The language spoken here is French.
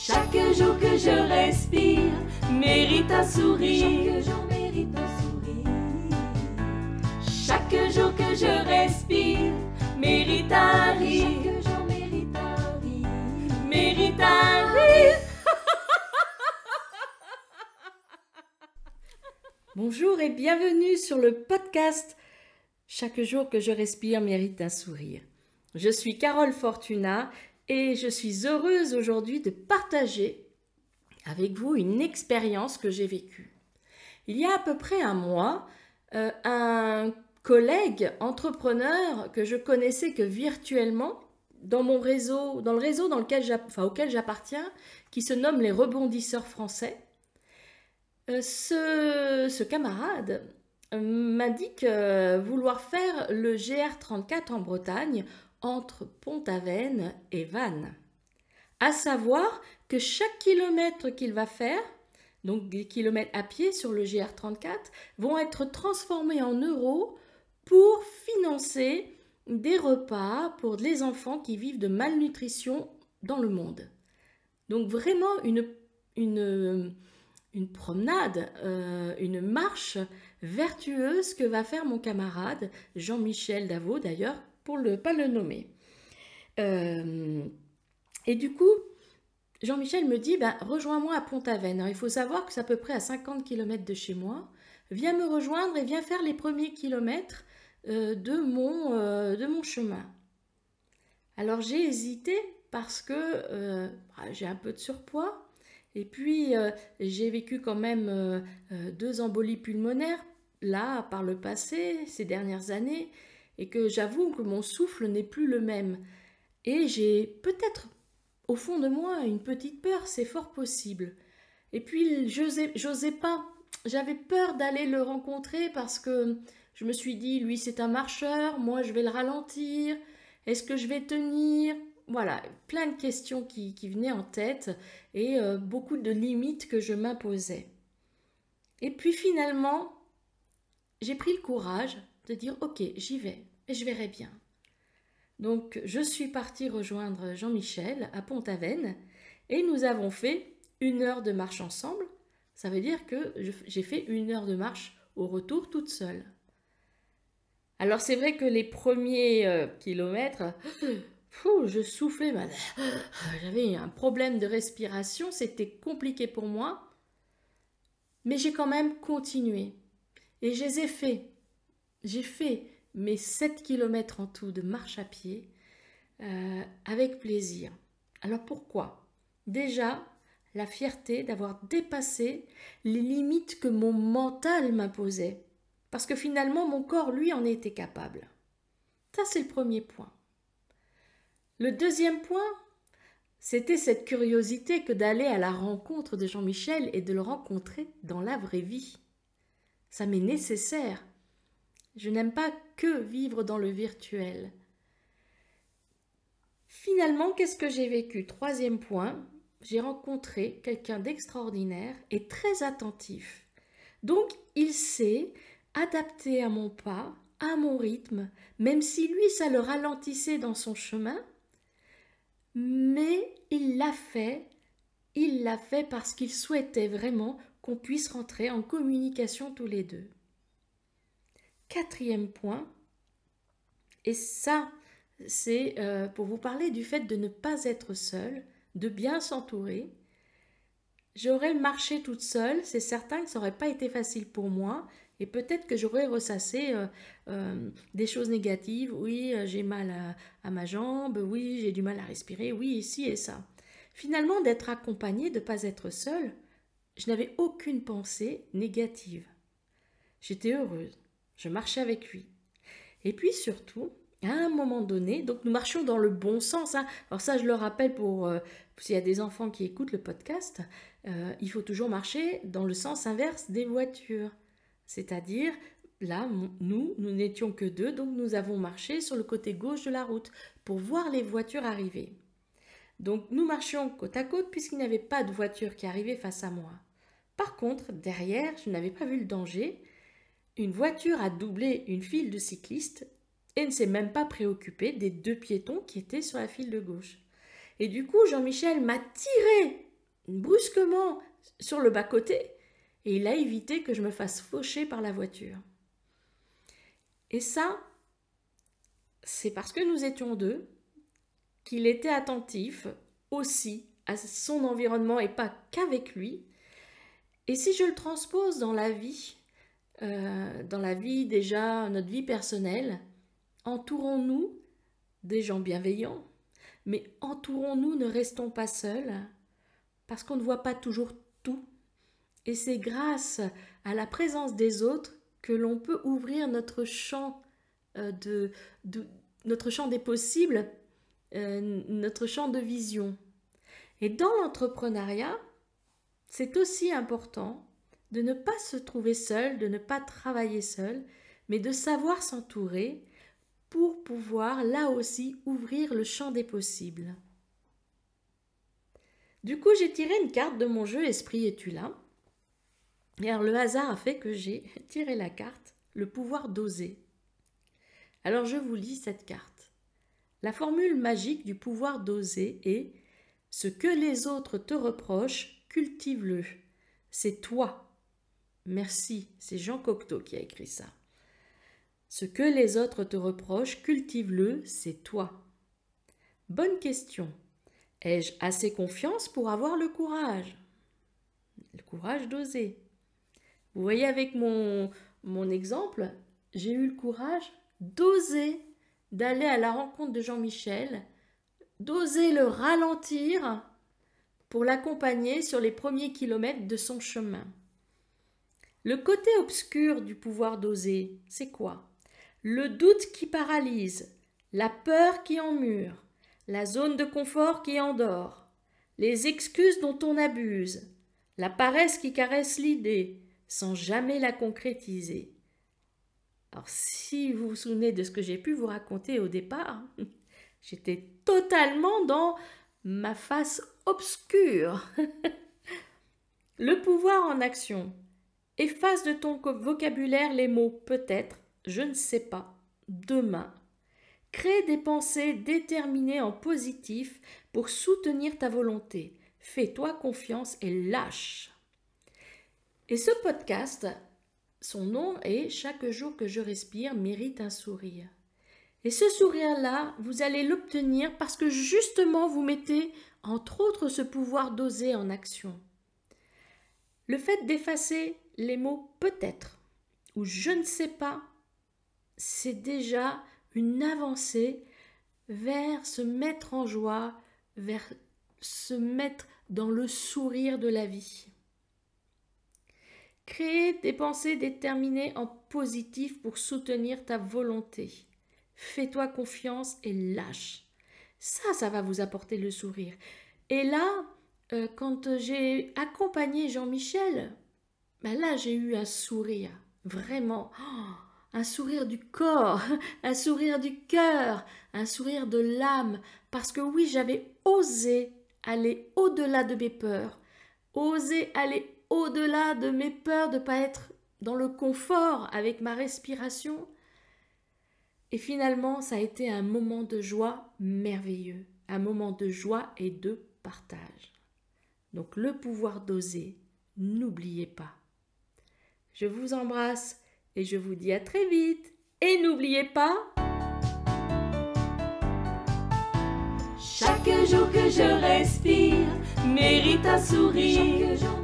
Chaque jour que je respire mérite un sourire. Chaque jour que je respire mérite un rire. Mérite un rire. Bonjour et bienvenue sur le podcast Chaque jour que je respire mérite un sourire. Je suis Carole Fortuna et je suis heureuse aujourd'hui de partager avec vous une expérience que j'ai vécue. Il y a à peu près un mois, un collègue entrepreneur que je connaissais que virtuellement dans mon réseau, dans le réseau auquel j'appartiens, qui se nomme les rebondisseurs français, ce camarade m'indique vouloir faire le GR34 en Bretagne entre Pont-Aven et Vannes. À savoir que chaque kilomètre qu'il va faire, donc des kilomètres à pied sur le GR34, vont être transformés en euros pour financer des repas pour les enfants qui vivent de malnutrition dans le monde. Donc vraiment une promenade, une marche vertueuse que va faire mon camarade Jean-Michel Davot, d'ailleurs, pour ne pas le nommer. Et du coup, Jean-Michel me dit, rejoins-moi à Pont-Aven. Alors, il faut savoir que c'est à peu près à 50 km de chez moi. Viens me rejoindre et viens faire les premiers kilomètres de mon chemin. Alors j'ai hésité parce que j'ai un peu de surpoids. Et puis, j'ai vécu quand même 2 embolies pulmonaires, là, par le passé, ces dernières années, et que j'avoue que mon souffle n'est plus le même. Et j'ai peut-être, au fond de moi, une petite peur, c'est fort possible. Et puis, j'osais pas. J'avais peur d'aller le rencontrer parce que je me suis dit, lui, c'est un marcheur, moi, je vais le ralentir. Est-ce que je vais tenir ? Voilà, plein de questions qui venaient en tête et beaucoup de limites que je m'imposais. Et puis finalement, j'ai pris le courage de dire « Ok, j'y vais et je verrai bien ». Donc je suis partie rejoindre Jean-Michel à Pont-Aven et nous avons fait 1 heure de marche ensemble. Ça veut dire que j'ai fait 1 heure de marche au retour toute seule. Alors c'est vrai que les premiers kilomètres... je soufflais, j'avais un problème de respiration, c'était compliqué pour moi, mais j'ai quand même continué. Et je les ai fait. J'ai fait mes 7 kilomètres en tout de marche à pied avec plaisir. Alors pourquoi ? Déjà, la fierté d'avoir dépassé les limites que mon mental m'imposait. Parce que finalement, mon corps, lui, en était capable. Ça, c'est le premier point. Le deuxième point, c'était cette curiosité que d'aller à la rencontre de Jean-Michel et de le rencontrer dans la vraie vie. Ça m'est nécessaire. Je n'aime pas que vivre dans le virtuel. Finalement, qu'est-ce que j'ai vécu ? 3e point, j'ai rencontré quelqu'un d'extraordinaire et très attentif. Donc, il s'est adapté à mon pas, à mon rythme, même si lui, ça le ralentissait dans son chemin. Mais il l'a fait parce qu'il souhaitait vraiment qu'on puisse rentrer en communication tous les deux. 4e point, et ça, c'est pour vous parler du fait de ne pas être seule, de bien s'entourer. J'aurais marché toute seule, c'est certain que ça n'aurait pas été facile pour moi, et peut-être que j'aurais ressassé des choses négatives. Oui, j'ai mal à ma jambe, oui, j'ai du mal à respirer, oui, ci et ça. Finalement, d'être accompagnée, de ne pas être seule, je n'avais aucune pensée négative. J'étais heureuse, je marchais avec lui. Et puis surtout, à un moment donné, donc nous marchions dans le bon sens. Alors ça, je le rappelle pour s'il y a des enfants qui écoutent le podcast, il faut toujours marcher dans le sens inverse des voitures. C'est-à-dire, là, nous n'étions que 2, donc nous avons marché sur le côté gauche de la route pour voir les voitures arriver. Donc nous marchions côte à côte puisqu'il n'y avait pas de voiture qui arrivait face à moi. Par contre, derrière, je n'avais pas vu le danger. Une voiture a doublé une file de cyclistes et ne s'est même pas préoccupée des 2 piétons qui étaient sur la file de gauche. Et du coup, Jean-Michel m'a tiré brusquement sur le bas-côté et il a évité que je me fasse faucher par la voiture. Et ça, c'est parce que nous étions deux, qu'il était attentif aussi à son environnement et pas qu'avec lui. Et si je le transpose dans la vie déjà, notre vie personnelle, entourons-nous des gens bienveillants, mais entourons-nous, ne restons pas seuls, parce qu'on ne voit pas toujours tout. Et c'est grâce à la présence des autres que l'on peut ouvrir notre champ, notre champ des possibles, notre champ de vision. Et dans l'entrepreneuriat, c'est aussi important de ne pas se trouver seul, de ne pas travailler seul, mais de savoir s'entourer pour pouvoir là aussi ouvrir le champ des possibles. Du coup, j'ai tiré une carte de mon jeu Esprit es-tu là? Et alors, le hasard a fait que j'ai tiré la carte, le pouvoir d'oser. Alors, je vous lis cette carte. La formule magique du pouvoir d'oser est « Ce que les autres te reprochent, cultive-le. C'est toi. » Merci, c'est Jean Cocteau qui a écrit ça. « Ce que les autres te reprochent, cultive-le, c'est toi. » Bonne question. Ai-je assez confiance pour avoir le courage? Le courage d'oser. Vous voyez avec mon exemple, j'ai eu le courage d'oser d'aller à la rencontre de Jean-Michel, d'oser le ralentir pour l'accompagner sur les premiers kilomètres de son chemin. Le côté obscur du pouvoir d'oser, c'est quoi? Le doute qui paralyse, la peur qui emmure, la zone de confort qui endort, les excuses dont on abuse, la paresse qui caresse l'idée, sans jamais la concrétiser. Alors, si vous vous souvenez de ce que j'ai pu vous raconter au départ, j'étais totalement dans ma face obscure. Le pouvoir en action. Efface de ton vocabulaire les mots peut-être, je ne sais pas, demain. Crée des pensées déterminées en positif pour soutenir ta volonté. Fais-toi confiance et lâche. Et ce podcast, son nom est « Chaque jour que je respire mérite un sourire ». Et ce sourire-là, vous allez l'obtenir parce que justement vous mettez, entre autres, ce pouvoir d'oser en action. Le fait d'effacer les mots « peut-être » ou « je ne sais pas », c'est déjà une avancée vers se mettre en joie, vers se mettre dans le sourire de la vie. Créer des pensées déterminées en positif pour soutenir ta volonté. Fais-toi confiance et lâche. Ça va vous apporter le sourire. Et là, quand j'ai accompagné Jean-Michel, là j'ai eu un sourire, vraiment, un sourire du corps, un sourire du cœur, un sourire de l'âme, parce que oui, j'avais osé aller au-delà de mes peurs, osé aller au-delà de mes peurs de ne pas être dans le confort avec ma respiration. Et finalement, ça a été un moment de joie merveilleux, un moment de joie et de partage. Donc le pouvoir d'oser, n'oubliez pas. Je vous embrasse et je vous dis à très vite. Et n'oubliez pas, chaque jour que je respire mérite un sourire.